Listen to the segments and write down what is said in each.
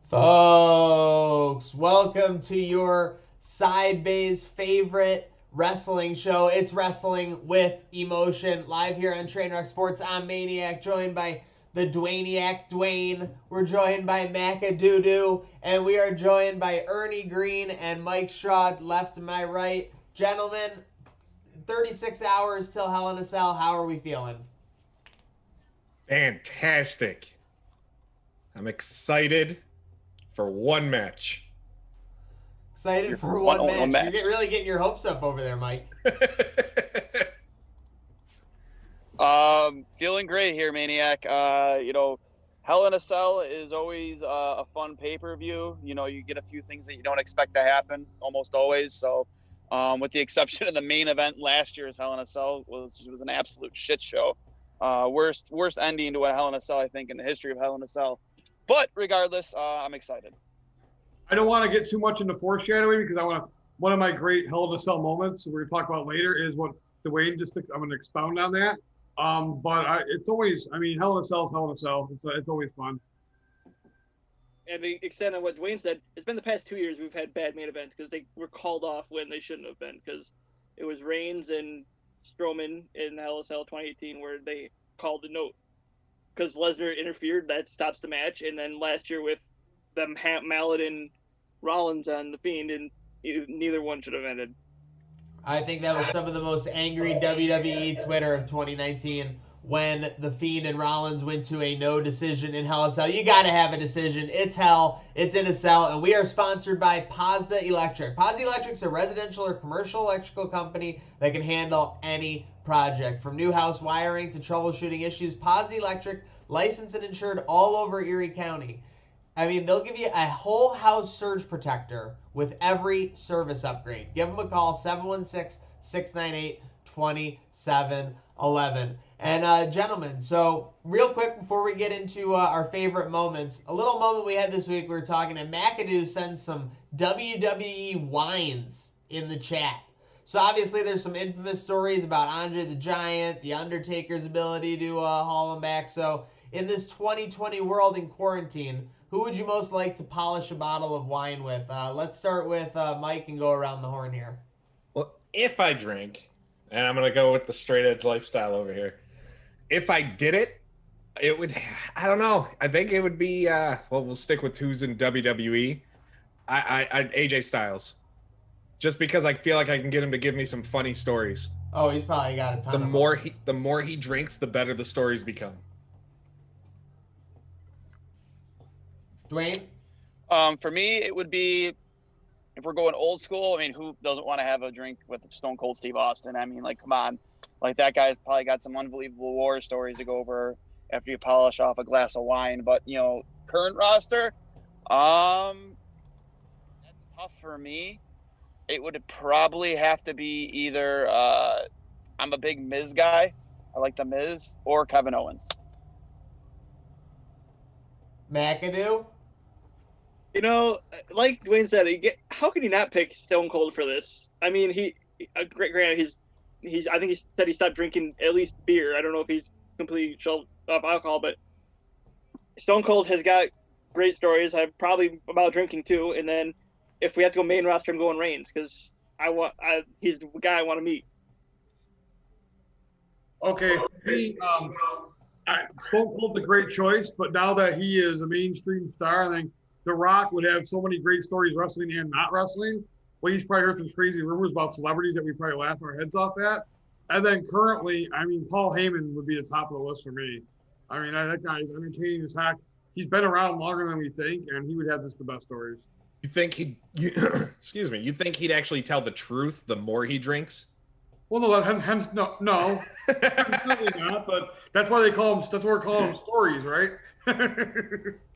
Folks, welcome to your side bay's favorite wrestling show. It's Wrestling with Emotion, live here on Trainwreck Sports. I'm Maniac, joined by the Dwayniac Dwayne. We're joined by Macadoodoo, and we are joined by Ernie Green and Mike Straw, left to my right. Gentlemen, 36 hours till Hell in a Cell. How are we feeling? Fantastic. I'm excited for one match. Excited for one match. One match. You're really getting your hopes up over there, Mike. Feeling great here, Maniac. Hell in a Cell is always a fun pay-per-view. You get a few things that you don't expect to happen almost always. So, with the exception of the main event last year's Hell in a Cell was an absolute shit show. Worst ending to a Hell in a Cell, I think, in the history of Hell in a Cell. But regardless, I'm excited. I don't want to get too much into foreshadowing because one of my great Hell in a Cell moments we're going to talk about later is what Dwayne I'm going to expound on that. It's always, Hell in a Cell is Hell in a Cell. It's always fun. And to extend on what Dwayne said, it's been the past 2 years we've had bad main events because they were called off when they shouldn't have been, because it was Reigns and Strowman in Hell in a Cell 2018 where they called a note because Lesnar interfered. That stops the match. And then last year with them Mallet and Rollins on The Fiend, and neither one should have ended. I think that was some of the most angry WWE Twitter of 2019 when The Fiend and Rollins went to a no decision in Hell in a Cell. You got to have a decision. It's hell. It's in a cell. And we are sponsored by Pazda Electric. Pazda Electric's a residential or commercial electrical company that can handle any project. From new house wiring to troubleshooting issues, Pazda Electric, licensed and insured all over Erie County. They'll give you a whole house surge protector with every service upgrade. Give them a call, 716-698-2711. And gentlemen, so real quick before we get into our favorite moments, a little moment we had this week, we were talking, and McAdoo sends some WWE wines in the chat. So obviously there's some infamous stories about Andre the Giant, The Undertaker's ability to haul him back. So in this 2020 world in quarantine, who would you most like to polish a bottle of wine with? Let's start with Mike and go around the horn here. Well, if I drink, and I'm going to go with the straight edge lifestyle over here. If I did it, it would, I don't know. I think it would be, we'll stick with who's in WWE. AJ Styles. Just because I feel like I can get him to give me some funny stories. Oh, he's probably got a ton The more he drinks, the better the stories become. Dwayne? For me, it would be, if we're going old school, who doesn't want to have a drink with Stone Cold Steve Austin? Come on. That guy's probably got some unbelievable war stories to go over after you polish off a glass of wine. But, current roster, that's tough for me. It would probably have to be either, I'm a big Miz guy. I like the Miz, or Kevin Owens. McAdoo? Like Dwayne said, how can you not pick Stone Cold for this? Granted, I think he said he stopped drinking at least beer. I don't know if he's completely shelved off alcohol, but Stone Cold has got great stories. Probably about drinking too. And then if we have to go main roster, I'm going Reigns because he's the guy I want to meet. Okay, for me, Stone Cold's a great choice, but now that he is a mainstream star, I think The Rock would have so many great stories wrestling and not wrestling. Well, he's probably heard some crazy rumors about celebrities that we probably laugh our heads off at. And then currently, Paul Heyman would be the top of the list for me. That guy is entertaining as heck. He's been around longer than we think, and he would have just the best stories. You think excuse me, you think he'd actually tell the truth the more he drinks? Well, no, absolutely not. But that's why we're calling them stories, right?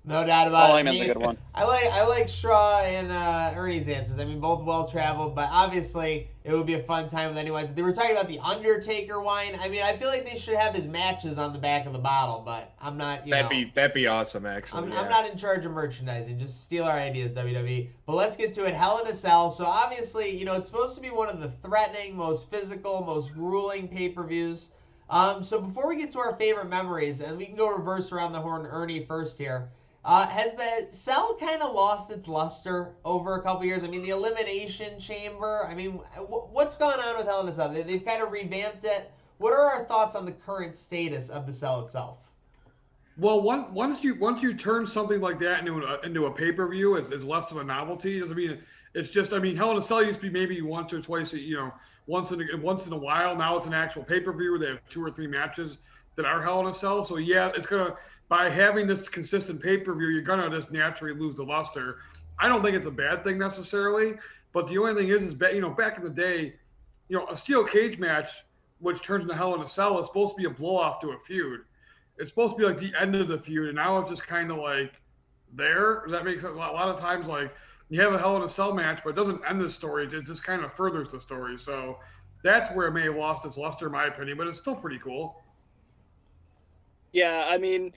No doubt about Paul it. Heyman's a good one. I like Straw and Ernie's answers. Both well-traveled, but obviously it would be a fun time with anyone. So they were talking about the Undertaker wine. I feel like they should have his matches on the back of the bottle, but I'm not, That'd be awesome, actually. I'm not in charge of merchandising. Just steal our ideas, WWE. But let's get to it. Hell in a Cell. So obviously, it's supposed to be one of the threatening, most physical, most grueling pay-per-views. So before we get to our favorite memories, and we can go reverse around the horn, Ernie first here. Has the cell kind of lost its luster over a couple years? I mean, the Elimination Chamber. I mean, what's going on with Hell in a Cell? They've kind of revamped it. What are our thoughts on the current status of the cell itself? Well, once you turn something like that into a pay per view, it's less of a novelty. I mean, it's just, I mean, Hell in a Cell used to be maybe once or twice, once in a while. Now it's an actual pay per view. They have 2 or 3 matches that are Hell in a Cell. So yeah, it's gonna, by having this consistent pay per view, you're gonna just naturally lose the luster. I don't think it's a bad thing necessarily, but the only thing is back in the day, a steel cage match which turns into Hell in a Cell is supposed to be a blow off to a feud. It's supposed to be like the end of the feud, and now it's just kind of like there. Does that make sense? A lot of times, like, you have a Hell in a Cell match, but it doesn't end the story. It just kind of furthers the story. So that's where it may have lost its luster, in my opinion, but it's still pretty cool. Yeah, I mean,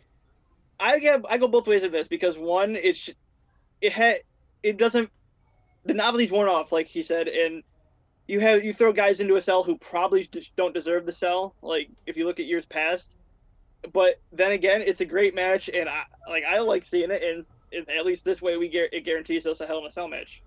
I go both ways in this because one, it doesn't, the novelty's worn off, like he said, and you throw guys into a cell who probably just don't deserve the cell. Like if you look at years past, but then again, it's a great match, and I like seeing it, and at least this way it guarantees us a Hell in a Cell match.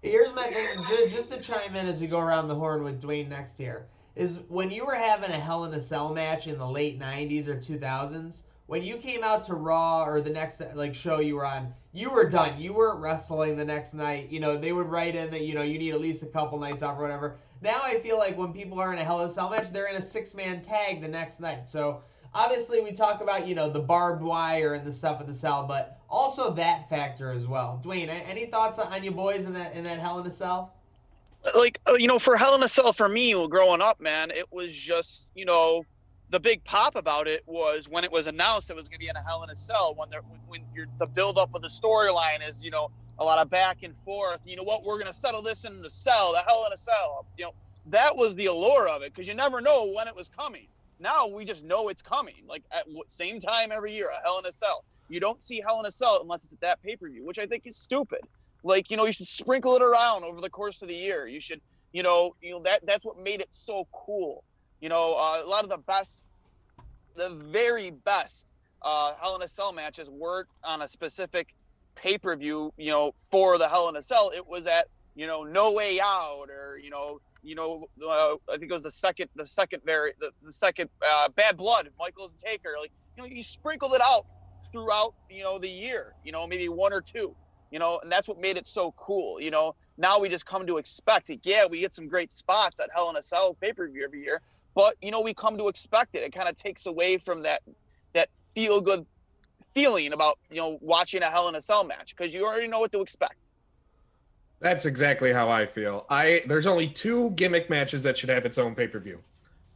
Here's my thing, just to chime in as we go around the horn with Dwayne next here, is when you were having a Hell in a Cell match in the late 90s or 2000s, when you came out to Raw or the next show you were on, you were done. You weren't wrestling the next night. They would write in that, you need at least a couple nights off or whatever. Now I feel like when people are in a Hell in a Cell match, they're in a 6-man tag the next night. So obviously we talk about, the barbed wire and the stuff at the cell, but also that factor as well. Dwayne, any thoughts on you boys in that Hell in a Cell? Like, for Hell in a Cell, for me, growing up, man, it was just, the big pop about it was when it was announced it was going to be in a Hell in a Cell. When the build up of the storyline is, a lot of back and forth. You know what? We're going to settle this in the cell, the Hell in a Cell. That was the allure of it because you never know when it was coming. Now we just know it's coming. Like at same time every year, a Hell in a Cell. You don't see Hell in a Cell unless it's at that pay per view, which I think is stupid. Like, you should sprinkle it around over the course of the year. You should, that's what made it so cool. A lot of the very best Hell in a Cell matches weren't on a specific pay-per-view, for the Hell in a Cell. It was at, No Way Out or, I think it was the second Bad Blood, Michaels and Taker. Like, you sprinkled it out throughout, the year, maybe 1 or 2. And that's what made it so cool. Now we just come to expect it. Yeah, we get some great spots at Hell in a Cell pay-per-view every year, but we come to expect it. It kind of takes away from that feel-good feeling about watching a Hell in a Cell match because you already know what to expect. That's exactly how I feel. There's only 2 gimmick matches that should have its own pay-per-view: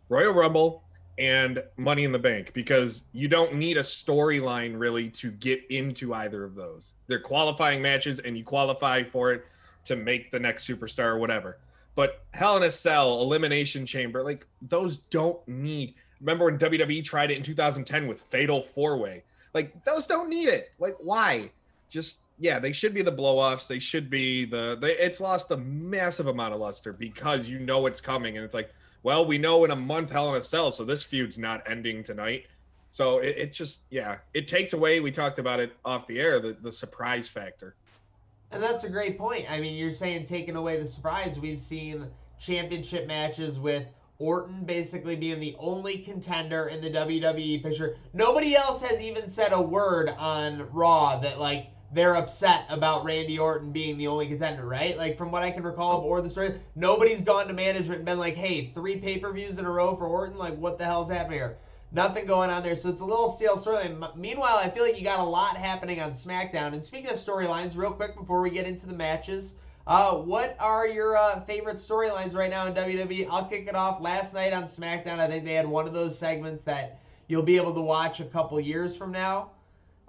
Royal Rumble and Money in the Bank, because you don't need a storyline really to get into either of those. They're qualifying matches and you qualify for it to make the next superstar or whatever. But Hell in a Cell, Elimination Chamber, like those don't need. Remember when WWE tried it in 2010 with Fatal 4-Way? Like those don't need it. Like why? Just, yeah, they should be the blow-offs. They should be it's lost a massive amount of luster because it's coming and it's like, well, we know in a month Hell in a Cell, so this feud's not ending tonight. So it just, yeah, it takes away, we talked about it off the air, the surprise factor. And that's a great point. I mean, you're saying taking away the surprise. We've seen championship matches with Orton basically being the only contender in the WWE picture. Nobody else has even said a word on Raw that, like, they're upset about Randy Orton being the only contender, right? Like, from what I can recall of or the story, nobody's gone to management and been like, hey, 3 pay-per-views in a row for Orton? Like, what the hell's happening here? Nothing going on there, so it's a little stale storyline. Meanwhile, I feel like you got a lot happening on SmackDown. And speaking of storylines, real quick before we get into the matches, what are your favorite storylines right now in WWE? I'll kick it off. Last night on SmackDown, I think they had one of those segments that you'll be able to watch a couple years from now.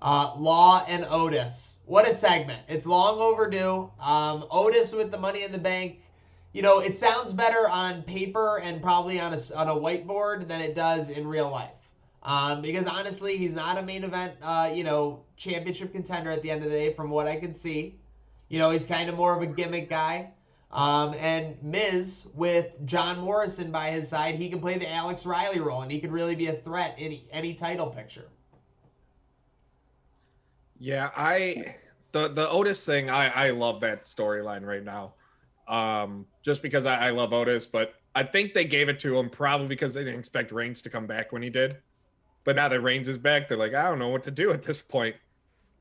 Law and Otis. What a segment. It's long overdue. Otis with the Money in the Bank. It sounds better on paper and probably on a whiteboard than it does in real life. Because honestly, he's not a main event, championship contender at the end of the day from what I can see. He's kind of more of a gimmick guy. And Miz with John Morrison by his side, he can play the Alex Riley role and he could really be a threat in any title picture. Yeah, the Otis thing, I love that storyline right now. Just because I love Otis, but I think they gave it to him probably because they didn't expect Reigns to come back when he did. But now that Reigns is back, they're like, I don't know what to do at this point.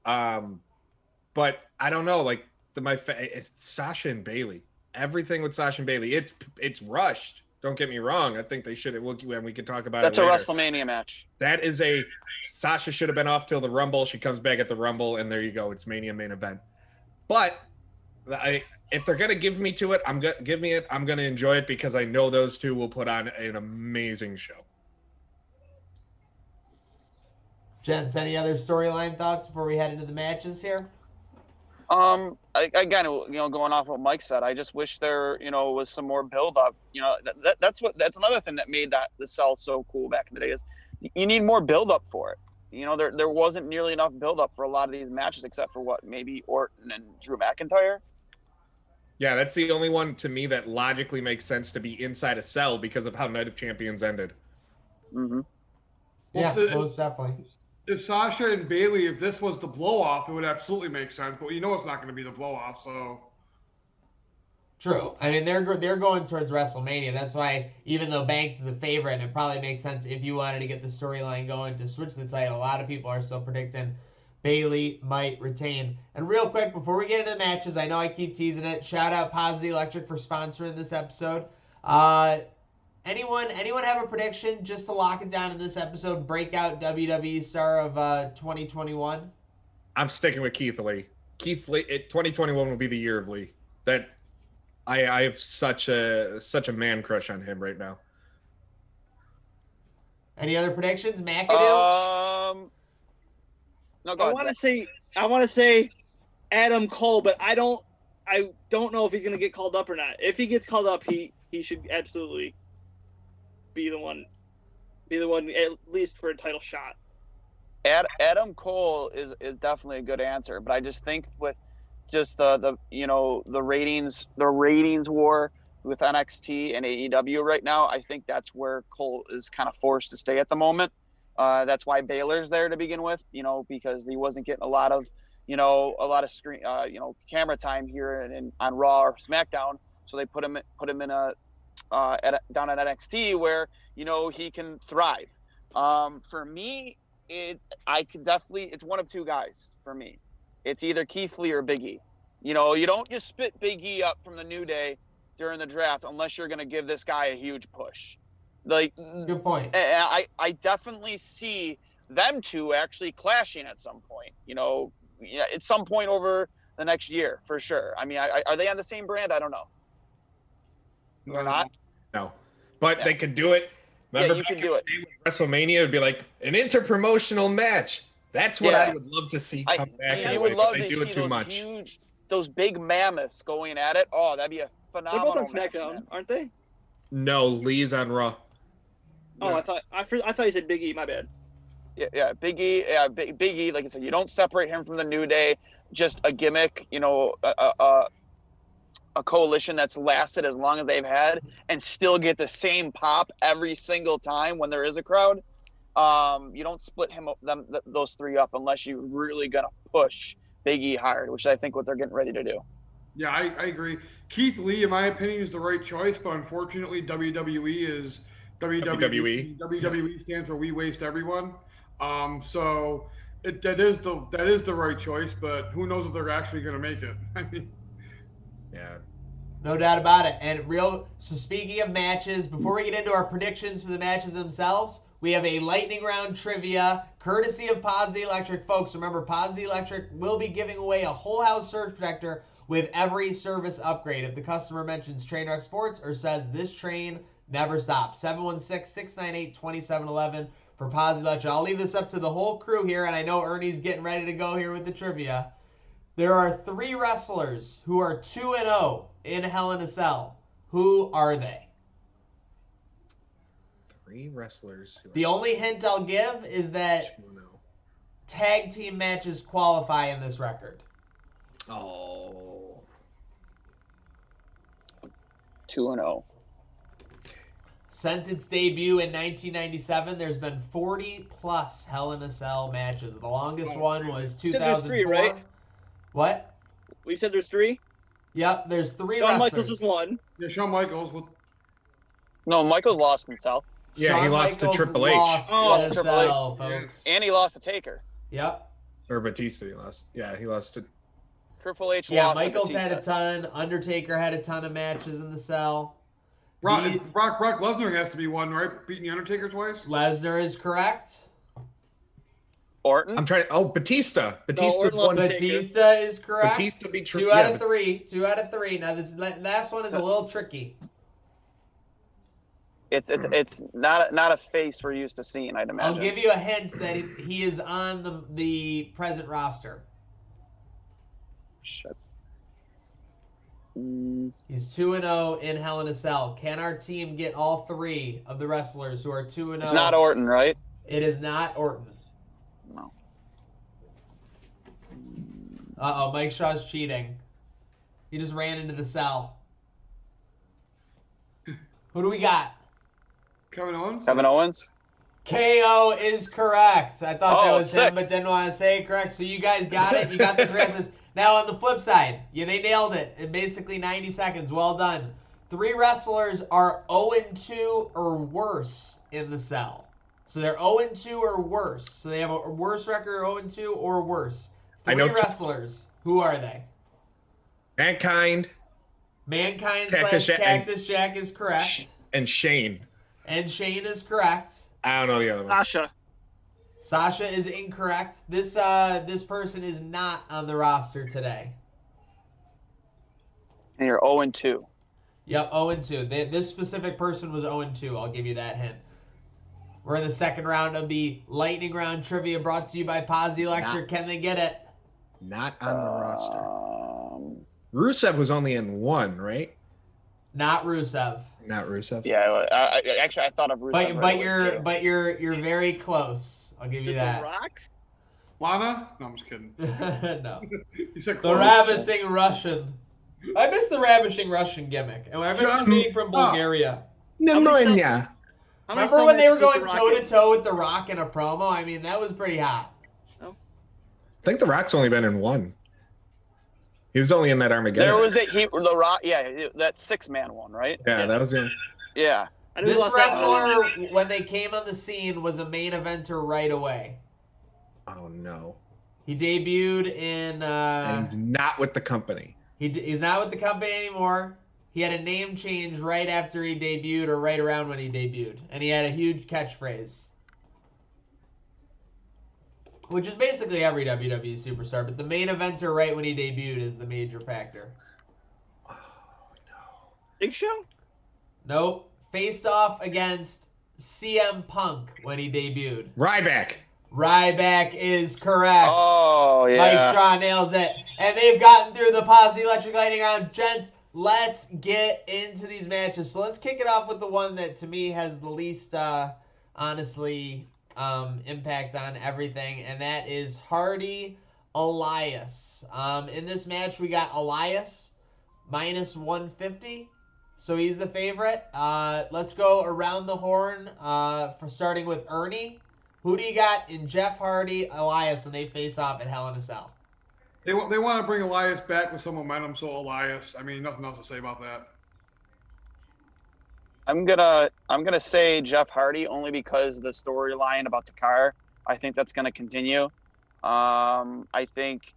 But I don't know, like it's Sasha and Bailey. Everything with Sasha and Bailey, it's rushed. Don't get me wrong. I think they should. When we can talk about That's it later. a WrestleMania match. That is Sasha should have been off till the Rumble. She comes back at the Rumble, and there you go. It's Mania main event. But if they're gonna give me to it, I'm gonna enjoy it because I know those two will put on an amazing show. Gents, any other storyline thoughts before we head into the matches here? Again, going off what Mike said, I just wish there, was some more build up. That's another thing that made the cell so cool back in the day is you need more build up for it. There wasn't nearly enough build up for a lot of these matches, except for maybe Orton and Drew McIntyre. Yeah, that's the only one to me that logically makes sense to be inside a cell because of how Night of Champions ended. Mm-hmm. Yeah, most definitely. If Sasha and Bailey, if this was the blow-off, it would absolutely make sense. But it's not going to be the blow-off, so. True. I mean, they're going towards WrestleMania. That's why, even though Banks is a favorite, it probably makes sense if you wanted to get the storyline going to switch the title. A lot of people are still predicting Bailey might retain. And real quick, before we get into the matches, I know I keep teasing it. Shout out Pazda Electric for sponsoring this episode. Anyone have a prediction just to lock it down in this episode? Breakout WWE star of 2021? I'm sticking with Keith Lee. 2021 will be the year of Lee. That I have such a man crush on him right now. Any other predictions, McAdoo? No, go ahead. I want to say Adam Cole, but I don't know if he's going to get called up or not. If he gets called up, he should absolutely be the one at least for a title shot. Adam Cole is definitely a good answer, but I just think with just the ratings war with NXT and AEW right now, I think that's where Cole is kind of forced to stay at the moment. That's why Baylor's there to begin with, because he wasn't getting a lot of screen, camera time here on Raw or SmackDown, so they put him in down at NXT where he can thrive. For me, it's one of two guys for me. It's either Keith Lee or Big E. You don't just spit Big E up from the New Day during the draft unless you're going to give this guy a huge push. Good point. I definitely see them two actually clashing at some point. At some point over the next year for sure. I mean, are they on the same brand? I don't know. Or not? No, but they could do it. Remember, you could do it. WrestleMania would be like an interpromotional match. That's what I would love to see come back. I would love to see those those big mammoths going at it. Oh, that'd be a phenomenal. They're both on SmackDown, aren't they? No, Lee's on Raw. Oh, I thought you said Big E. My bad. Yeah, Big E. Yeah, Big E. Like I said, you don't separate him from the New Day. Just a gimmick. A coalition that's lasted as long as they've had and still get the same pop every single time when there is a crowd. You don't split those three up unless you're really gonna push Big E hard, which I think what they're getting ready to do. Yeah, I agree. Keith Lee, in my opinion, is the right choice, but unfortunately, WWE is WWE. WWE stands for We Waste Everyone. So that is the right choice, but who knows if they're actually going to make it? I mean, yeah. No doubt about it. So speaking of matches, before we get into our predictions for the matches themselves, we have a lightning round trivia courtesy of Pazda Electric. Folks, remember, Pazda Electric will be giving away a whole house surge protector with every service upgrade if the customer mentions Trainwreck Sports or says this train never stops. 716-698-2711 for Pazda Electric. I'll leave this up to the whole crew here, and I know Ernie's getting ready to go here with the trivia. There are 3 wrestlers who are 2-0 in Hell in a Cell. Who are they? 3 wrestlers. The only hint I'll give is that tag team matches qualify in this record. Oh. 2-0. Since its debut in 1997, there's been 40 plus Hell in a Cell matches. The longest one was said there's 2004. three, right? What? We said there's 3. Yep, there's 3 Shawn wrestlers. Michaels is 1. Yeah, Shawn Michaels with No, Michaels lost himself. Yeah, he Shawn lost to Michaels Triple H. lost Oh, in a Triple H. cell, folks. And he lost to Taker. Yep. Or Batista, he lost. Yeah, he lost to. Triple H Yeah, lost Michaels to had a Batista. ton. Undertaker had a ton of matches in the cell. Brock Lesnar has to be one, right? Beating the Undertaker twice. Lesnar is correct. Orton. I'm trying. Oh, Batista. Batista's Orton lost one. to Batista is correct. Batista beat 2 out of 3. 2 out of 3. Now this last one is a little tricky. It's not a face we're used to seeing, I'd imagine. I'll give you a hint that he is on the present roster. Shit. He's 2-0 in Hell in a Cell. Can our team get all 3 of the wrestlers who are 2-0? It's not Orton, right? It is not Orton. No. Uh-oh, Mike Shaw's cheating. He just ran into the cell. Who do we got? Kevin Owens. Kevin Owens. KO is correct. I thought that Oh, was sick. him, but didn't want to say it correct. So you guys got it. You got the 3 wrestlers. Now on the flip side, yeah, they nailed it in basically 90 seconds. Well done. 3 wrestlers are 0-2 or worse in the cell. So they're 0-2 or worse. So they have a worse record, 0-2 or worse. 3 I know wrestlers. Who are they? Mankind Mankind Cactus slash Jack- Cactus Jack is correct. and Shane. And Shane is correct. I don't know the other one. Sasha. Sasha is incorrect. This person is not on the roster today. And you're 0-2. Yep, 0-2. This specific person was 0-2. I'll give you that hint. We're in the second round of the lightning round trivia brought to you by Pazda Electric. Can they get it? Not on the roster. Rusev was only in 1, right? Not Rusev. Not Rusev. Yeah, actually, I thought of Rusev. But right away, too. you're very close. I'll give you Just that. The Rock. Lana? No, I'm just kidding. No. You said The close. ravishing Russian. I miss the ravishing Russian gimmick. And I miss him being from Bulgaria. Pneumonia. How many Remember when they were cell going matches does The Rock toe-to-toe with The Rock in a promo? I mean, that was pretty hot. I think The Rock's only been in 1. He was only in that Armageddon. There was the Rock. Yeah, that 6-man one, right? Yeah, that was the. Yeah. I knew he This lost that one. wrestler, when they came on the scene, was a main eventer right away. Oh no. He debuted in. And he's not with the company. He's not with the company anymore. He had a name change right after he debuted, or right around when he debuted, and he had a huge catchphrase, which is basically every WWE superstar. But the main eventer right when he debuted is the major factor. Big Show. Nope. Faced off against CM Punk when he debuted. Ryback. Ryback is correct. Oh, yeah. Mike Straw nails it. And they've gotten through the Pazda Electric Lightning Round. Gents, let's get into these matches. So let's kick it off with the one that to me has the least, honestly, impact on everything. And that is Hardy Elias. In this match, we got Elias minus 150. So he's the favorite. Let's go around the horn for starting with Ernie. Who do you got in Jeff Hardy, Elias when they face off at Hell in a Cell? They want to bring Elias back with some momentum. So Elias, I mean, nothing else to say about that. I'm gonna say Jeff Hardy only because the storyline about the car. I think that's gonna continue. I think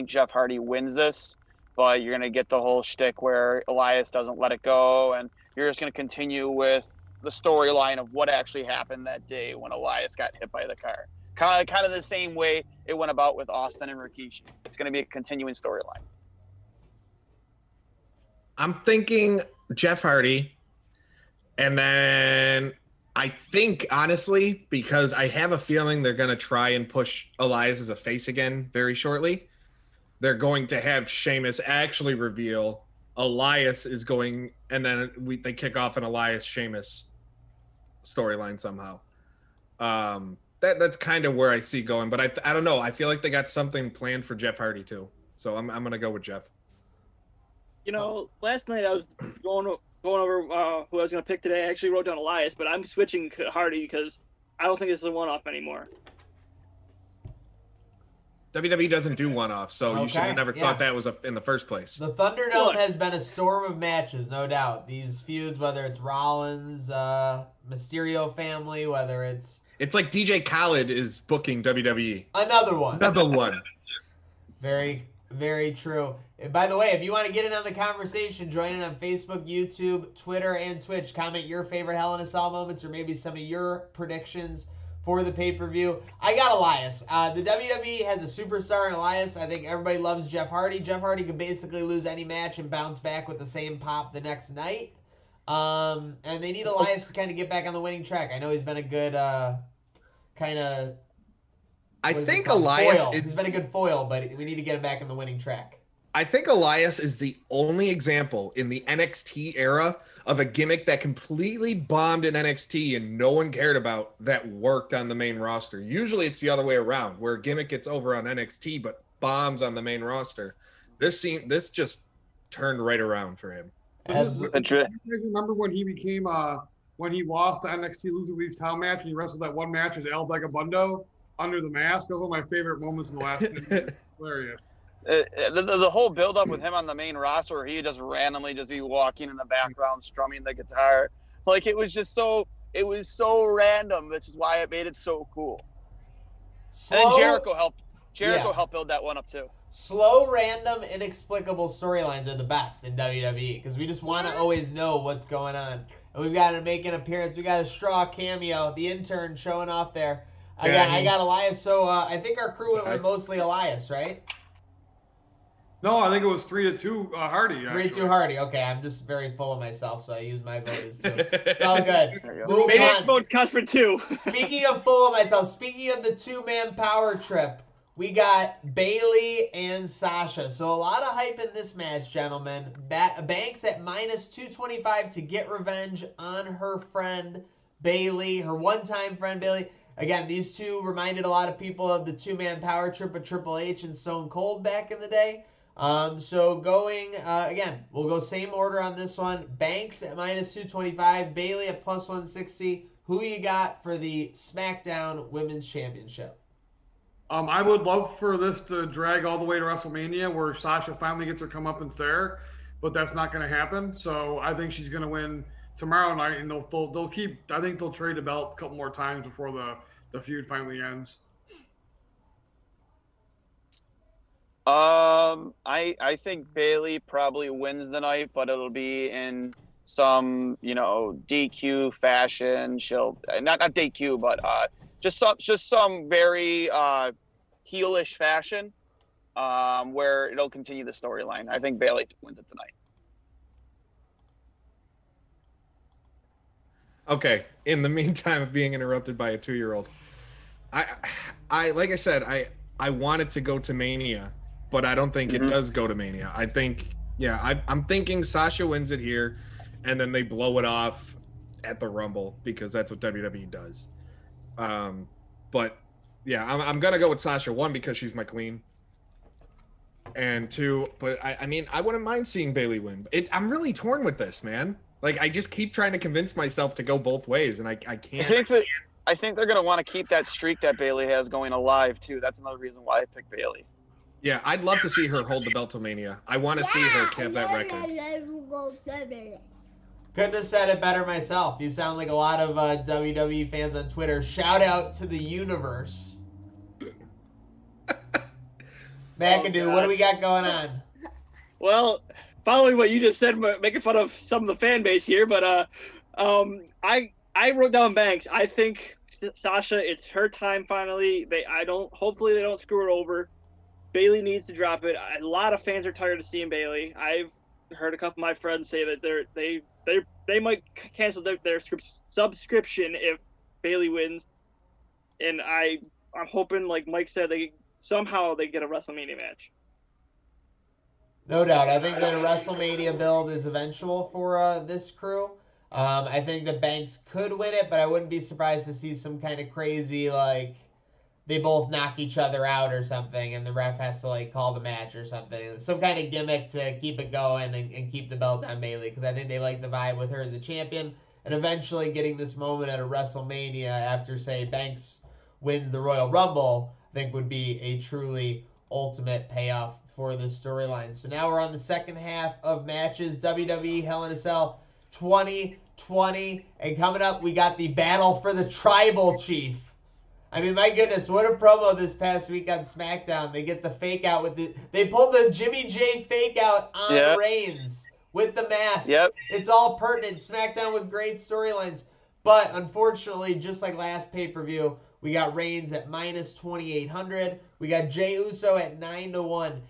Jeff Hardy wins this, but you're gonna get the whole shtick where Elias doesn't let it go, and you're just gonna continue with the storyline of what actually happened that day when Elias got hit by the car. Kind of the same way it went about with Austin and Rikishi. It's gonna be a continuing storyline. I'm thinking Jeff Hardy. And then I think, honestly, because I have a feeling they're going to try and push Elias as a face again very shortly, they're going to have Sheamus actually reveal Elias is going, and then they kick off an Elias-Sheamus storyline somehow. That's kind of where I see going, but I don't know. I feel like they got something planned for Jeff Hardy too. So I'm going to go with Jeff. You know, last night I was going going over who I was going to pick today. I actually wrote down Elias, but I'm switching Hardy because I don't think this is a one-off anymore. WWE doesn't do one-offs, so you should have never thought that was in the first place. The Thunderdome has been a storm of matches, no doubt. These feuds, whether it's Rollins, Mysterio family, whether it's... It's like DJ Khaled is booking WWE. Another one. Another one. Very, very true. And by the way, if you want to get in on the conversation, join in on Facebook, YouTube, Twitter, and Twitch. Comment your favorite Hell in a Cell moments or maybe some of your predictions for the pay-per-view. I got Elias. The WWE has a superstar in Elias. I think everybody loves Jeff Hardy. Jeff Hardy could basically lose any match and bounce back with the same pop the next night. And they need Elias to kind of get back on the winning track. I know he's been a good kind of... I think Elias foil. He's been a good foil, but we need to get him back in the winning track. I think Elias is the only example in the NXT era of a gimmick that completely bombed in NXT and no one cared about that worked on the main roster. Usually it's the other way around, where a gimmick gets over on NXT but bombs on the main roster. This just turned right around for him. You guys remember when he became when he lost the NXT Loser Leaves Town match and he wrestled that one match as El Vagabundo under the mask? That was one of my favorite moments in the last 10 years. Hilarious. The whole build up with him on the main roster, where he just randomly just be walking in the background strumming the guitar, like it was so random, which is why it made it so cool. And then Jericho helped build that one up too. Slow, random, inexplicable storylines are the best in WWE because we just want to always know what's going on. And we've got to make an appearance. We got a Straw cameo, the intern showing off there. I got Elias, so I think our crew went with mostly Elias, right? No, I think it was 3-2 Hardy. 3-2 Hardy. Okay, I'm just very full of myself, so I use my vote as 2. It's all good. Maybe vote counts for 2. Speaking of full of myself, speaking of the two-man power trip, we got Bayley and Sasha. So a lot of hype in this match, gentlemen. Banks at -225 to get revenge on her friend Bayley, her one-time friend Bayley. Again, these two reminded a lot of people of the two-man power trip of Triple H and Stone Cold back in the day. So going, again, we'll go same order on this one. Banks at -225, Bayley at +160. Who you got for the SmackDown Women's Championship? I would love for this to drag all the way to WrestleMania where Sasha finally gets her comeuppance there, but that's not going to happen. So I think she's going to win tomorrow night, and they'll keep. I think they'll trade the belt a couple more times before the feud finally ends. I think Bayley probably wins the night, but it'll be in some, DQ fashion. She'll not DQ, but just some very heelish fashion, where it'll continue the storyline. I think Bayley wins it tonight. Okay. In the meantime of being interrupted by a 2-year-old, I like I said, I wanted to go to Mania, but I don't think it does go to Mania. I think, I'm thinking Sasha wins it here, and then they blow it off at the Rumble because that's what WWE does. But yeah, I'm gonna go with Sasha. 1, because she's my queen, and 2, but I mean, I wouldn't mind seeing Bayley win. I'm really torn with this, man. Like, I just keep trying to convince myself to go both ways, and I can't. I think they're gonna want to keep that streak that Bayley has going alive too. That's another reason why I picked Bayley. Yeah, I'd love to see her hold the belt to Mania. I want to see her have that record. Couldn't have said it better myself. You sound like a lot of WWE fans on Twitter. Shout out to the universe. McAdoo, what do we got going on? Well, following what you just said, making fun of some of the fan base here, but I wrote down Banks. I think Sasha, it's her time finally. Hopefully they don't screw her over. Bayley needs to drop it. A lot of fans are tired of seeing Bayley. I've heard a couple of my friends say that they might cancel their subscription if Bayley wins. And I'm hoping, like Mike said, they get a WrestleMania match. No doubt. I think that a WrestleMania build is eventual for this crew. I think the Banks could win it, but I wouldn't be surprised to see some kind of crazy, like, they both knock each other out or something, and the ref has to like call the match or something. Some kind of gimmick to keep it going and keep the belt on Bayley, because I think they like the vibe with her as the champion, and eventually getting this moment at a WrestleMania after, say, Banks wins the Royal Rumble, I think would be a truly ultimate payoff for this storyline. So now we're on the second half of matches. WWE Hell in a Cell 2020, and coming up we got the battle for the Tribal Chief. I mean, my goodness, what a promo this past week on SmackDown. They get the fake out they pulled the Jimmy J fake out on Reigns with the mask. Yep. It's all pertinent. SmackDown with great storylines. But unfortunately, just like last pay-per-view, we got Reigns at minus 2,800. We got Jey Uso at 9-1.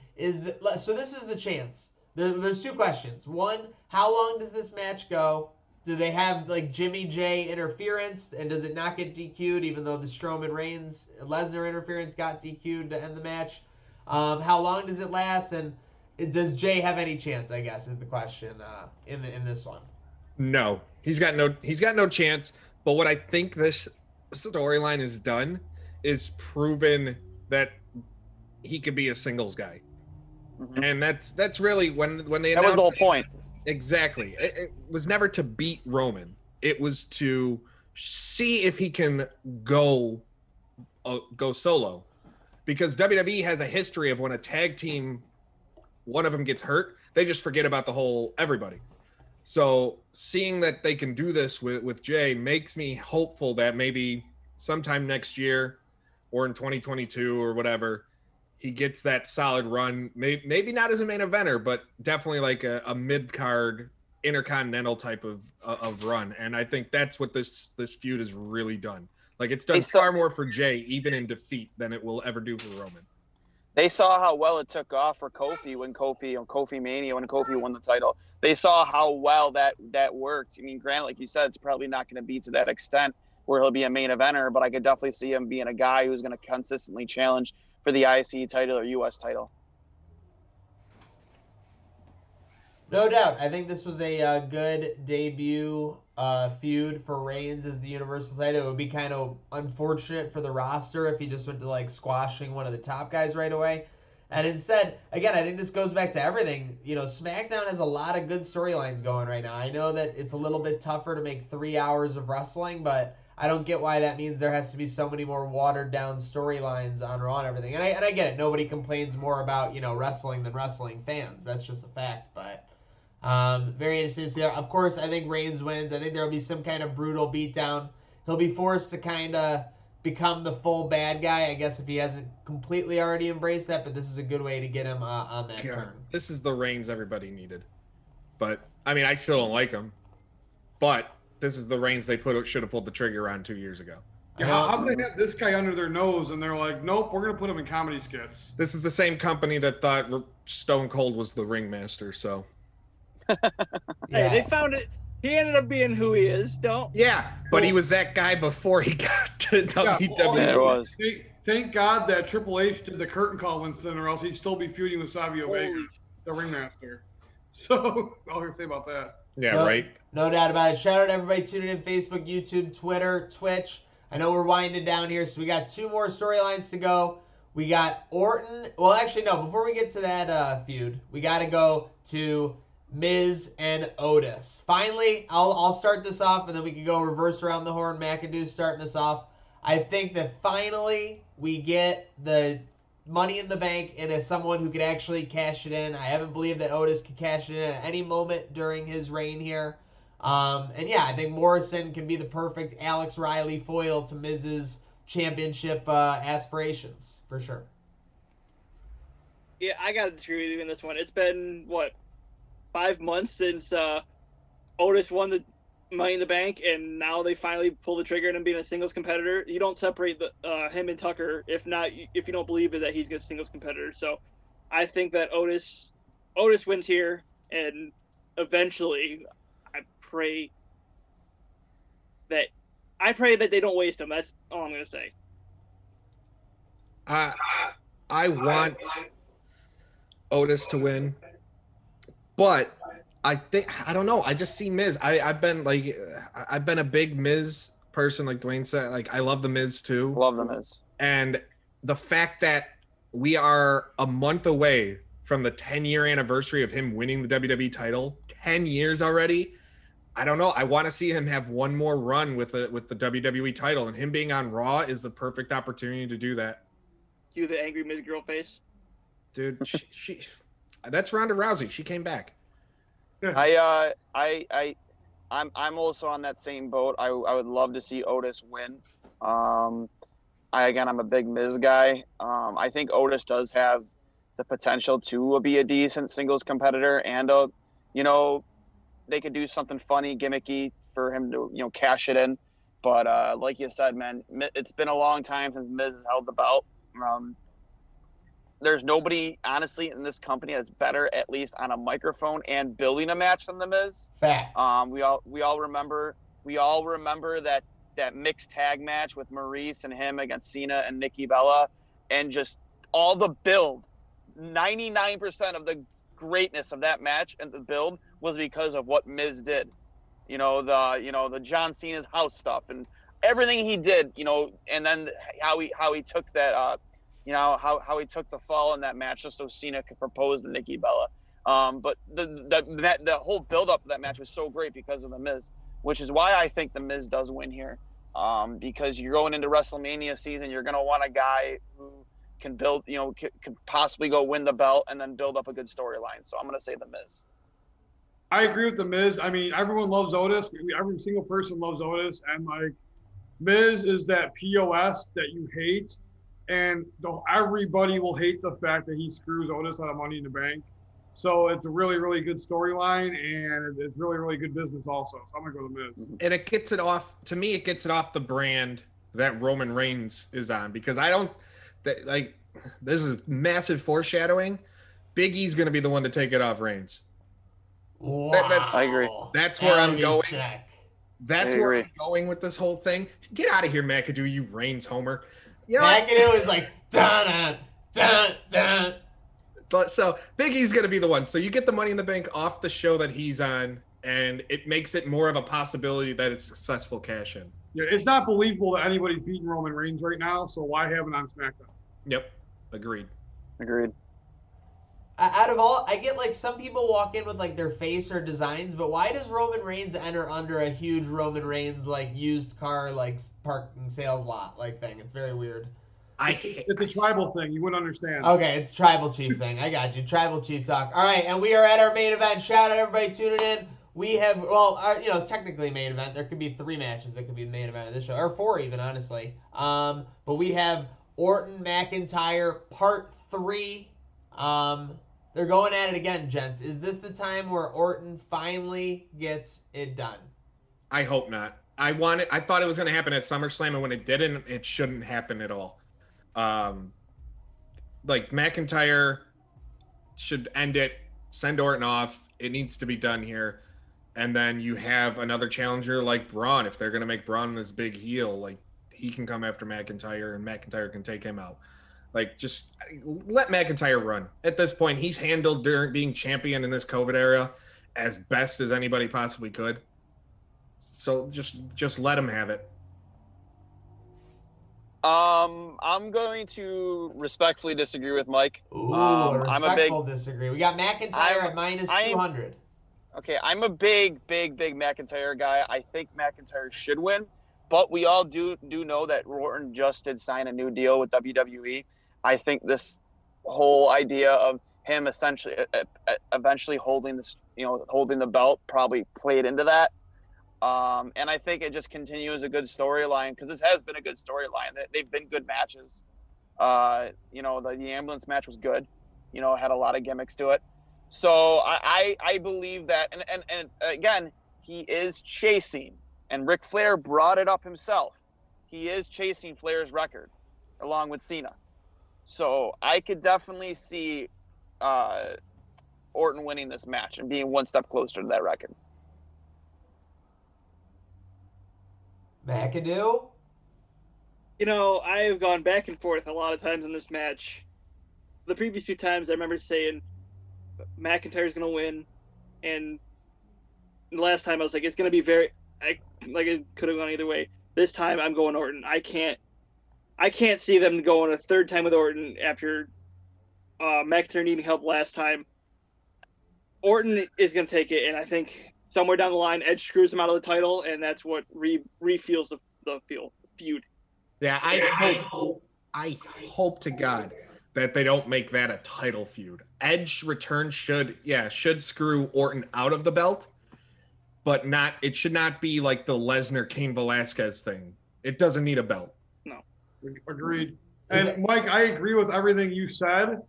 So this is the chance. There's two questions. One, how long does this match go? Do they have like Jimmy J interference, and does it not get DQ'd even though the Strowman Reigns Lesnar interference got DQ'd to end the match? How long does it last, and does Jay have any chance, I guess, is the question in this one. No. He's got no chance, but what I think this storyline has done is proven that he could be a singles guy. Mm-hmm. And that's really when they announced that was the whole point. Exactly. It was never to beat Roman. It was to see if he can go solo. Because WWE has a history of when a tag team, one of them gets hurt, they just forget about the whole everybody. So seeing that they can do this with Jay makes me hopeful that maybe sometime next year or in 2022 or whatever, he gets that solid run, maybe not as a main eventer, but definitely like a mid-card intercontinental type of run. And I think that's what this feud has really done. Like, it's done far more for Jay, even in defeat, than it will ever do for Roman. They saw how well it took off for Kofi when Kofi Mania, when Kofi won the title. They saw how well that worked. I mean, granted, like you said, it's probably not going to be to that extent where he'll be a main eventer, but I could definitely see him being a guy who's going to consistently challenge for the IC title or US title. No doubt. I think this was a good debut feud for Reigns as the Universal title. It would be kind of unfortunate for the roster if he just went to like squashing one of the top guys right away. And instead, again, I think this goes back to everything. You know, SmackDown has a lot of good storylines going right now. I know that it's a little bit tougher to make 3 hours of wrestling, but I don't get why that means there has to be so many more watered down storylines on Raw and everything. And I get it. Nobody complains more about, wrestling than wrestling fans. That's just a fact. But very interesting to see. Of course, I think Reigns wins. I think there will be some kind of brutal beatdown. He'll be forced to kind of become the full bad guy, I guess, if he hasn't completely already embraced that. But this is a good way to get him on that turn. This is the Reigns everybody needed. But, I mean, I still don't like him. But this is the Reigns they should have pulled the trigger on 2 years ago. Yeah, how do they have this guy under their nose and they're like, nope, we're going to put him in comedy skits? This is the same company that thought Stone Cold was the ringmaster, so. Hey, they found it. He ended up being who he is. Yeah, but he was that guy before he got to WWE. Yeah, it was. Thank God that Triple H did the curtain call Winston, or else he'd still be feuding with Savio Vega, the ringmaster. So, all I can say about that. Yeah, right. No doubt about it. Shout out to everybody tuning in: Facebook, YouTube, Twitter, Twitch. I know we're winding down here, so we got 2 more storylines to go. We got Orton. Well, actually, no. Before we get to that feud, we got to go to Miz and Otis. Finally, I'll start this off, and then we can go reverse around the horn. McAdoo starting us off. I think that finally we get the Money in the Bank and as someone who could actually cash it in. I haven't believed that Otis could cash it in at any moment during his reign here. And yeah, I think Morrison can be the perfect Alex Riley foil to Miz's championship aspirations, for sure. Yeah, I got to disagree with you in this one. It's been, 5 months since Otis won the Money in the Bank, and now they finally pull the trigger on him being a singles competitor. You don't separate him and Tucker if you don't believe that he's a singles competitor. So I think that Otis wins here, and eventually I pray that they don't waste him. That's all I'm gonna say. I want Otis to win, but I don't know. I just see Miz. I've been a big Miz person, like Dwayne said. Like, I love The Miz too. Love the Miz. And the fact that we are a month away from the 10-year anniversary of him winning the WWE title, 10 years already. I don't know. I want to see him have one more run with the WWE title, and him being on Raw is the perfect opportunity to do that. Cue the angry Miz girl face. Dude, she that's Ronda Rousey. She came back. I'm also on that same boat. I would love to see Otis win. I'm a big Miz guy. I think Otis does have the potential to be a decent singles competitor, and they could do something funny, gimmicky for him to cash it in. But like you said, man, it's been a long time since Miz has held the belt. There's nobody, honestly, in this company that's better, at least on a microphone and building a match than the Miz. Facts. We all remember that mixed tag match with Maurice and him against Cena and Nikki Bella, and just all the build. 99% of the greatness of that match and the build was because of what Miz did. The John Cena's house stuff and everything he did. And then how he took that. How he took the fall in that match just so Cena could propose to Nikki Bella. But the whole build-up of that match was so great because of The Miz, which is why I think The Miz does win here. Because you're going into WrestleMania season, you're going to want a guy who can build, could possibly go win the belt and then build up a good storyline. So I'm going to say The Miz. I agree with The Miz. I mean, everyone loves Otis. Every single person loves Otis. And, Miz is that POS that you hate. And everybody will hate the fact that he screws Otis out of Money in the Bank. So it's a really, really good storyline, and it's really, really good business also. So I'm going to go to Miz. And it gets it off the brand that Roman Reigns is on, because this is massive foreshadowing. Big E's going to be the one to take it off Reigns. Wow. I agree. That's where I'm going. Sick. That's where I'm going with this whole thing. Get out of here, McAdoo, you Reigns homer. McAdoo is like, dun dun dun. But so Big E's going to be the one. So you get the Money in the Bank off the show that he's on, and it makes it more of a possibility that it's successful cash in. Yeah, it's not believable that anybody's beating Roman Reigns right now, so why have it on SmackDown? Yep. Agreed. Out of all, I get some people walk in with their face or designs, but why does Roman Reigns enter under a huge Roman Reigns used car parking sales lot thing? It's very weird. It's a tribal thing. You wouldn't understand. Okay, it's tribal chief thing. I got you. Tribal chief talk. All right, and we are at our main event. Shout out everybody tuning in. We have, technically main event. There could be 3 matches that could be the main event of this show, or 4 even, honestly. But we have Orton McIntyre Part 3. They're going at it again, gents. Is this the time where Orton finally gets it done? I hope not. I thought it was going to happen at SummerSlam, and when it didn't, it shouldn't happen at all. McIntyre should end it, send Orton off. It needs to be done here. And then you have another challenger like Braun. If they're going to make Braun this big heel, he can come after McIntyre, and McIntyre can take him out. Just let McIntyre run. At this point, he's handled during being champion in this COVID era as best as anybody possibly could. So just let him have it. I'm going to respectfully disagree with Mike. Ooh, a respectful disagree. We got McIntyre at minus 200. Okay, I'm a big McIntyre guy. I think McIntyre should win, but we all do know that Orton just did sign a new deal with WWE. I think this whole idea of him essentially eventually holding the belt probably played into that. And I think it just continues a good storyline, because this has been a good storyline. They've been good matches. The ambulance match was good. Had a lot of gimmicks to it. So I believe that, and again, he is chasing, and Ric Flair brought it up himself. He is chasing Flair's record along with Cena. So I could definitely see Orton winning this match and being one step closer to that record. McAdoo? I've gone back and forth a lot of times in this match. The previous 2 times, I remember saying McIntyre's going to win, and the last time I was like, it's going to be it could have gone either way. This time I'm going Orton. I can't see them going a third time with Orton after McIntyre needing help last time. Orton is going to take it, and I think somewhere down the line, Edge screws him out of the title, and that's what refuels the feud. Yeah, I hope to God that they don't make that a title feud. Edge return should screw Orton out of the belt, but it should not be like the Lesnar Cain Velasquez thing. It doesn't need a belt. No. Agreed. And Mike, I agree with everything you said,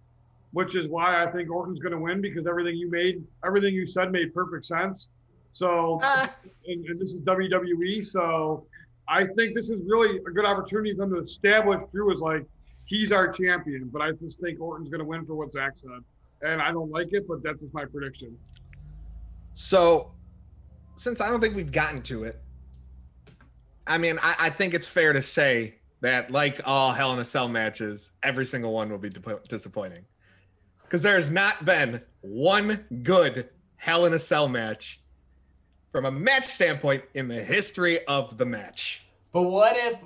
which is why I think Orton's going to win, because everything you said made perfect sense. So, and this is WWE, so I think this is really a good opportunity for them to establish Drew as like, he's our champion, but I just think Orton's going to win for what Zach said. And I don't like it, but that's just my prediction. So, since I don't think we've gotten to it, I mean, I think it's fair to say that, like all Hell in a Cell matches, every single one will be disappointing. Because there's not been one good Hell in a Cell match from a match standpoint in the history of the match. But what if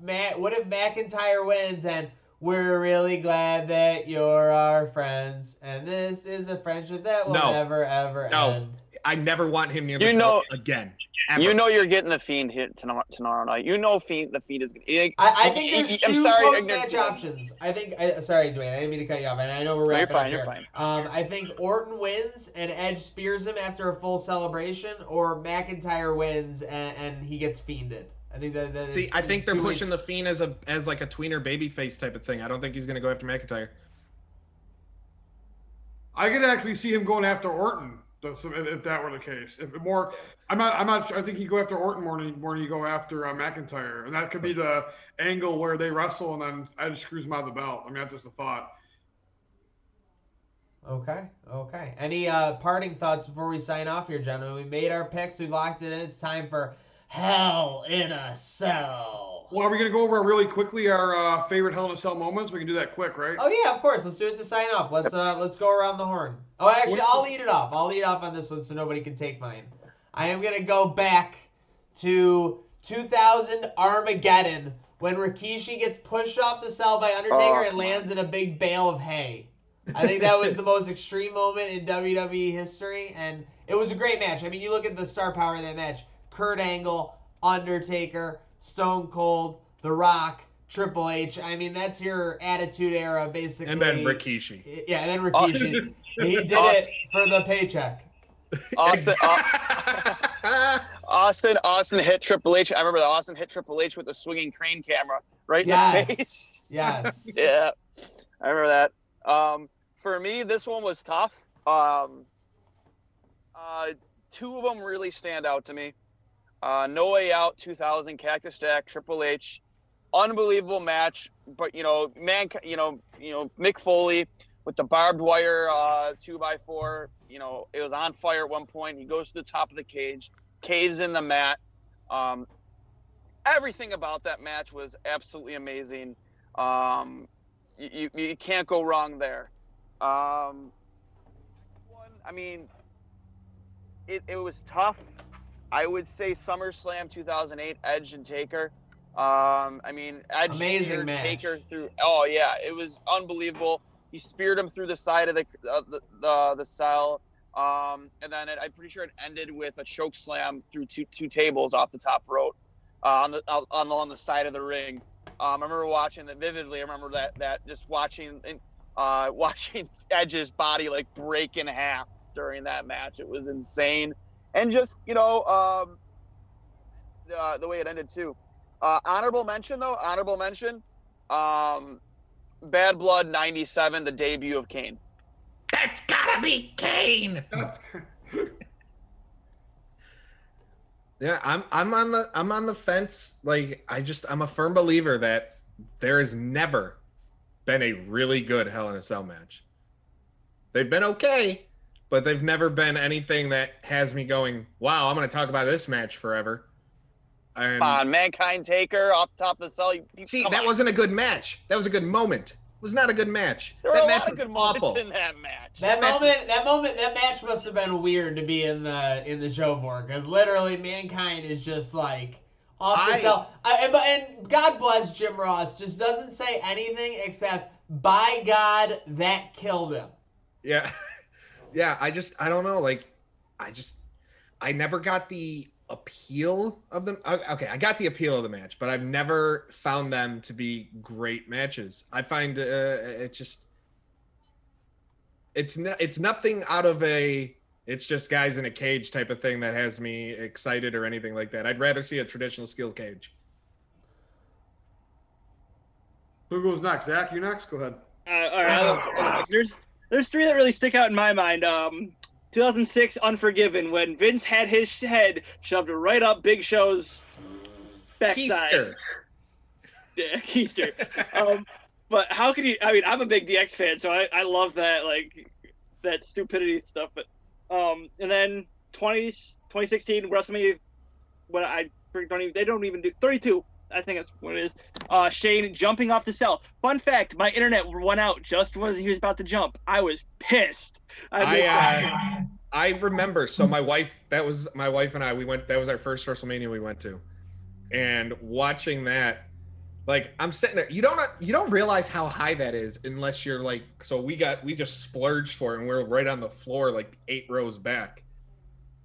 McIntyre wins and we're really glad that you're our friends and this is a friendship that will never ever end. I never want him near the belt again. Ever. You know you're getting the Fiend hit tomorrow night. You know the Fiend is. I think there's two post-match options. I think. Sorry, Dwayne. I didn't mean to cut you off, and I know we're wrapping up here. You're fine. I think Orton wins and Edge spears him after a full celebration, or McIntyre wins and he gets fiended. I think that. See, I think they're pushing the Fiend as like a tweener babyface type of thing. I don't think he's going to go after McIntyre. I could actually see him going after Orton. If that were the case, I'm not sure. I think he'd go after Orton more than he go after McIntyre, and that could be the angle where they wrestle and then Edge screws him out of the belt. I mean, that's just a thought. Okay. Any parting thoughts before we sign off here, gentlemen? We made our picks. We locked it in. It's time for Hell in a Cell. Well, are we going to go over really quickly our favorite Hell in a Cell moments? We can do that quick, right? Oh yeah, of course. Let's do it to sign off. Let's go around the horn. Oh, actually, I'll lead it off. I'll lead off on this one so nobody can take mine. I am going to go back to 2000 Armageddon when Rikishi gets pushed off the cell by Undertaker and lands in a big bale of hay. I think that was the most extreme moment in WWE history, and it was a great match. I mean, you look at the star power of that match. Kurt Angle, Undertaker, Stone Cold, The Rock, Triple H. I mean, that's your Attitude Era, basically. And then Rikishi. Yeah, and then Rikishi. He did it for the paycheck. Austin hit Triple H. I remember that Austin hit Triple H with the swinging crane camera right in the face. Yes. Yeah, I remember that. For me, this one was tough. Two of them really stand out to me. No Way Out 2000 Cactus Jack Triple H, unbelievable match. But Mick Foley with the barbed wire 2x4. It was on fire at one point. He goes to the top of the cage, caves in the mat. Everything about that match was absolutely amazing. You can't go wrong there. I mean, it was tough. I would say SummerSlam 2008, Edge and Taker. Edge amazing match. Taker through. Oh yeah, it was unbelievable. He speared him through the side of the cell, and then I'm pretty sure it ended with a choke slam through two tables off the top rope, on the side of the ring. I remember watching that vividly. I remember that just watching Edge's body like break in half during that match. It was insane. And just, the way it ended too. Honorable mention. Bad Blood 97, the debut of Kane. That's gotta be Kane. Yeah, I'm on the fence. Like, I'm a firm believer that there has never been a really good Hell in a Cell match. They've been okay, but they've never been anything that has me going, wow, I'm going to talk about this match forever. And come on, Mankind Taker off the top of the cell. That wasn't a good match. That was a good moment. It was not a good match. There were that a match lot of was good awful. moments in that match. That match must have been weird to be in the show for, because literally Mankind is just like off the cell. And God bless Jim Ross, just doesn't say anything except, by God, that killed him. Yeah. Yeah, I don't know. Like, I never got the appeal of them. Okay, I got the appeal of the match, but I've never found them to be great matches. I find it's nothing out of it's just guys in a cage type of thing that has me excited or anything like that. I'd rather see a traditional steel cage. Who goes next? Zach, you next? Go ahead. All right. There's three that really stick out in my mind. 2006 Unforgiven, when Vince had his head shoved right up Big Show's backside. Keister. Yeah, Keister. But how can you? I mean, I'm a big DX fan, so I love that, like, that stupidity stuff. But and then 2016 WrestleMania, when they don't even do 32. I think that's what it is. Shane jumping off the cell. Fun fact: my internet went out just when he was about to jump. I was pissed. I remember. So my wife and I, we went. That was our first WrestleMania we went to, and watching that, like, I'm sitting there. You don't realize how high that is unless you're like. So we just splurged for it, and we're right on the floor, like 8 rows back,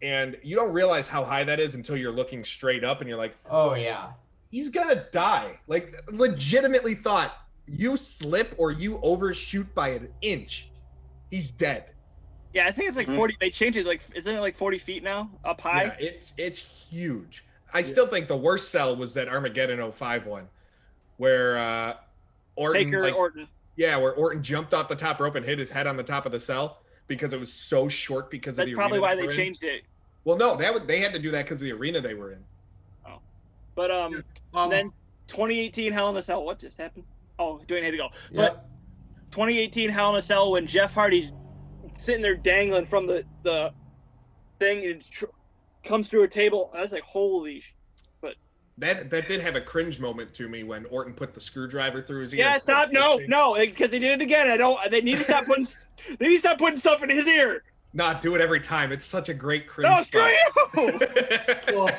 and you don't realize how high that is until you're looking straight up, and you're like, oh yeah. He's gonna die. Like, legitimately thought, you slip or you overshoot by an inch, he's dead. Yeah, I think it's like 40. They changed it. Like, isn't it like 40 feet now up high? Yeah, it's huge. I still think the worst sell was that Armageddon 05 one, where Orton. Yeah, where Orton jumped off the top rope and hit his head on the top of the cell because it was so short because That's of the probably arena why they changed it. Well, no, they had to do that because of the arena they were in. Oh, but then 2018 Hell in a Cell. What just happened? Oh, Dwayne had to go. Yep. But 2018 Hell in a Cell, when Jeff Hardy's sitting there dangling from the thing and comes through a table. I was like, holy. But that did have a cringe moment to me when Orton put the screwdriver through his ear. Yeah, stop! No, because they did it again. They need to stop putting. They need to stop putting stuff in his ear. Not do it every time. It's such a great cringe. No, screw you! Well,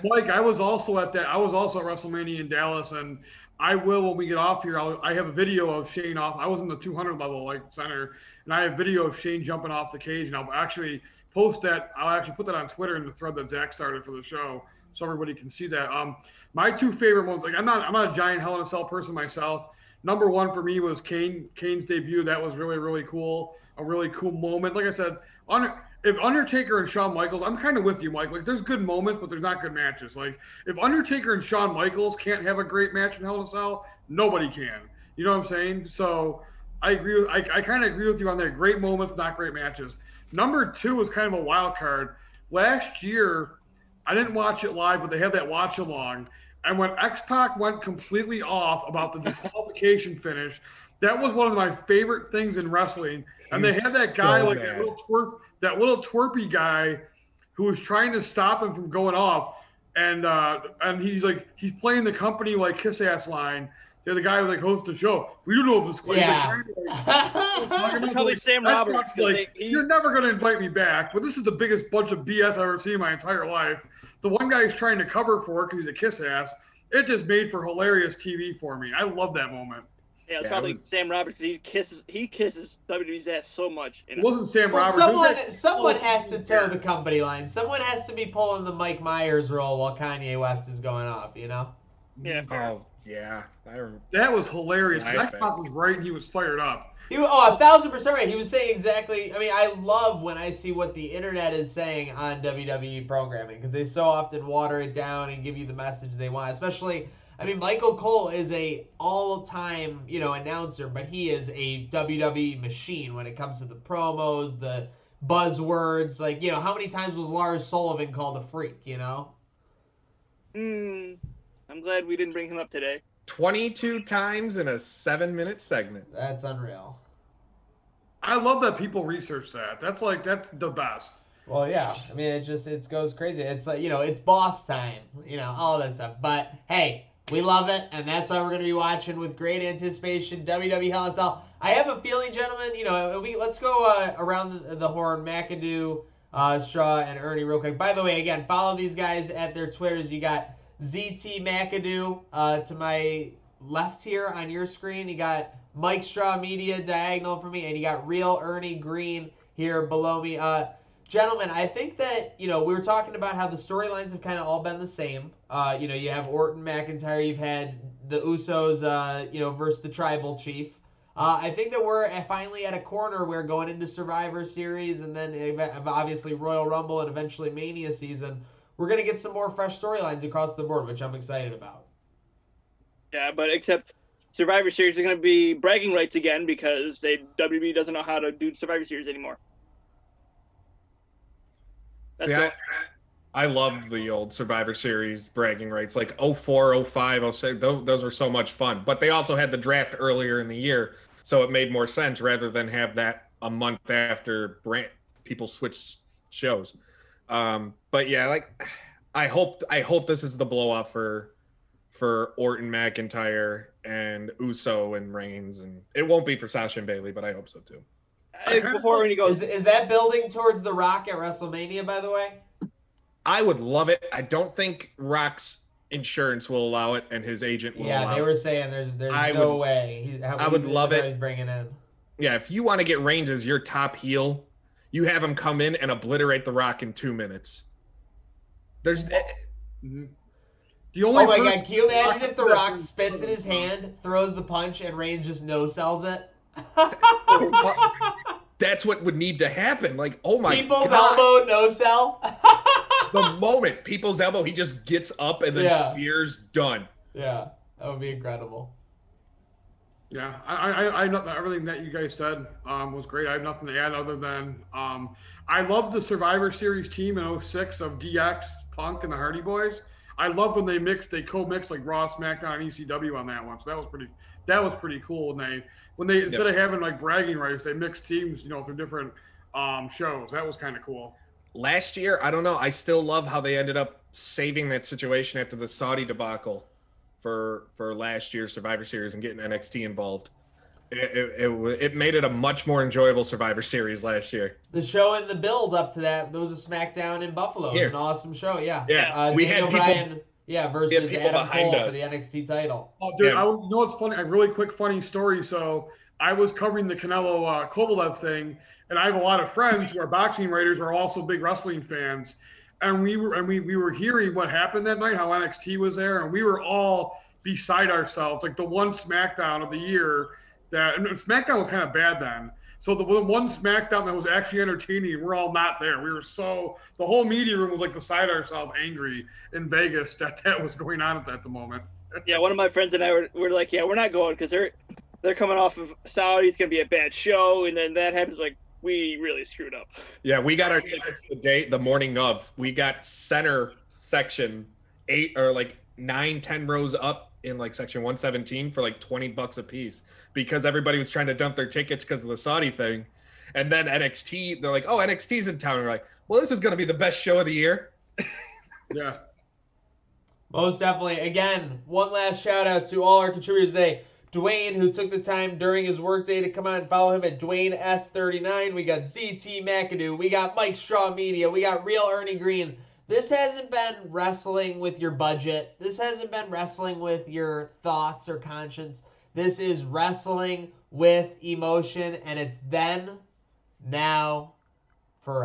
Mike, I was also at WrestleMania in Dallas, and I will, when we get off here, I have a video of Shane off. I was in the 200 level, like, center, and I have video of Shane jumping off the cage, and I'll actually post that. I'll actually put that on Twitter in the thread that Zach started for the show, so everybody can see that. My two favorite ones, like, I'm not a giant Hell in a Cell person myself. Number one for me was Kane's debut. That was really, really cool. A really cool moment. Like I said, if Undertaker and Shawn Michaels, I'm kind of with you, Mike. Like, there's good moments, but there's not good matches. Like, if Undertaker and Shawn Michaels can't have a great match in Hell in a Cell, nobody can. You know what I'm saying? So I agree. I kind of agree with you on that. Great moments, not great matches. Number two was kind of a wild card. Last year, I didn't watch it live, but they had that watch along. And when X-Pac went completely off about the disqualification finish, that was one of my favorite things in wrestling. And they had that guy, like that little twerpy guy who was trying to stop him from going off. And he's playing the company, like, kiss ass line. They're the guy who, like, hosts the show. We don't know if this place Probably Sam Roberts. Like, you're never going to invite me back, but this is the biggest bunch of BS I've ever seen in my entire life. The one guy is trying to cover for it because he's a kiss ass. It just made for hilarious TV for me. I love that moment. Yeah, it's probably Sam Roberts. He kisses WWE's ass so much. It wasn't Sam Roberts. Someone has to toe the company line. Someone has to be pulling the Mike Myers role while Kanye West is going off, you know? Yeah. Oh, yeah. That was hilarious. That cop was right and he was fired up. 1,000% right. He was saying exactly. I mean, I love when I see what the internet is saying on WWE programming because they so often water it down and give you the message they want. Especially, I mean, Michael Cole is a all-time, announcer, but he is a WWE machine when it comes to the promos, the buzzwords. Like, how many times was Lars Sullivan called a freak? I'm glad we didn't bring him up today. 22 times in a 7-minute segment. That's unreal. I love that people research that. That's the best. Well, yeah. I mean, it goes crazy. It's like, it's boss time, all that stuff. But hey, we love it, and that's why we're going to be watching with great anticipation WWE Hell in a Cell. I have a feeling, gentlemen, let's go around the horn. McAdoo, Straw, and Ernie real quick. By the way, again, follow these guys at their Twitters. You got ZT McAdoo to my left here on your screen. You got Mike Straw Media diagonal for me, and you got Real Ernie Green here below me. Gentlemen, I think that, we were talking about how the storylines have kind of all been the same. You have Orton, McIntyre, you've had the Usos, versus the Tribal Chief. I think that we're finally at a corner where going into Survivor Series and then obviously Royal Rumble and eventually Mania season, we're going to get some more fresh storylines across the board, which I'm excited about. Yeah, but except Survivor Series is going to be bragging rights again because WWE doesn't know how to do Survivor Series anymore. See, I loved the old Survivor Series bragging rights, like 04, 05, 06. Those were so much fun. But they also had the draft earlier in the year, so it made more sense rather than have that a month after people switch shows. But yeah, I hope this is the blow off for Orton, McIntyre, and Uso and Reigns, and it won't be for Sasha and Bailey, but I hope so too. Before when he goes, is that building towards The Rock at WrestleMania, by the way? I would love it. I don't think Rock's insurance will allow it, and his agent will allow it. Yeah, they were saying there's no way. I would love it. He's bringing in. Yeah, if you want to get Reigns as your top heel, you have him come in and obliterate The Rock in 2 minutes. There's. The only oh my God! Can you imagine if The Rock spits in his hand, throws the punch, and Reigns just no-sells it? That's what would need to happen. Like, oh my People's God. elbow, no-sell. The moment People's elbow, he just gets up and then spears, done. Yeah, that would be incredible. Yeah, I everything that you guys said was great. I have nothing to add other than I love the Survivor Series team in 06 of DX, Punk, and the Hardy Boys. I love when they co-mix like Raw, SmackDown, and ECW on that one. So that was pretty cool when they instead of having like bragging rights, they mixed teams, through different shows. That was kind of cool. Last year, I don't know. I still love how they ended up saving that situation after the Saudi debacle for last year's Survivor Series and getting NXT involved. It made it a much more enjoyable Survivor Series last year. The show and the build up to that, there was a SmackDown in Buffalo. It was an awesome show. Yeah. We had Bryan, versus Adam Cole us for the NXT title. Oh, dude, you know what's funny? A really quick funny story. So I was covering the Canelo Kovalev thing, and I have a lot of friends who are boxing writers who are also big wrestling fans. And we were hearing what happened that night, how NXT was there, and we were all beside ourselves. Like the one SmackDown of the year and SmackDown was kind of bad then. So the one SmackDown that was actually entertaining, we're all not there. The whole media room was like beside ourselves, angry in Vegas that was going on at the moment. Yeah, one of my friends and I were like, yeah, we're not going because they're coming off of Saudi. It's gonna be a bad show, and then that happens. Like, we really screwed up. Yeah, we got our tickets the morning of. We got center section 8 or like 9-10 rows up in like section 117 for like $20 a piece because everybody was trying to dump their tickets because of the Saudi thing. And then NXT, they're like, oh, NXT's in town. And we're like, well, this is going to be the best show of the year. Yeah. Most definitely. Again, one last shout out to all our contributors today. Dwayne, who took the time during his workday to come on and follow him at Dwayne S39. We got ZT McAdoo. We got Mike Straw Media. We got Real Ernie Green. This hasn't been wrestling with your budget. This hasn't been wrestling with your thoughts or conscience. This is wrestling with emotion, and it's then, now,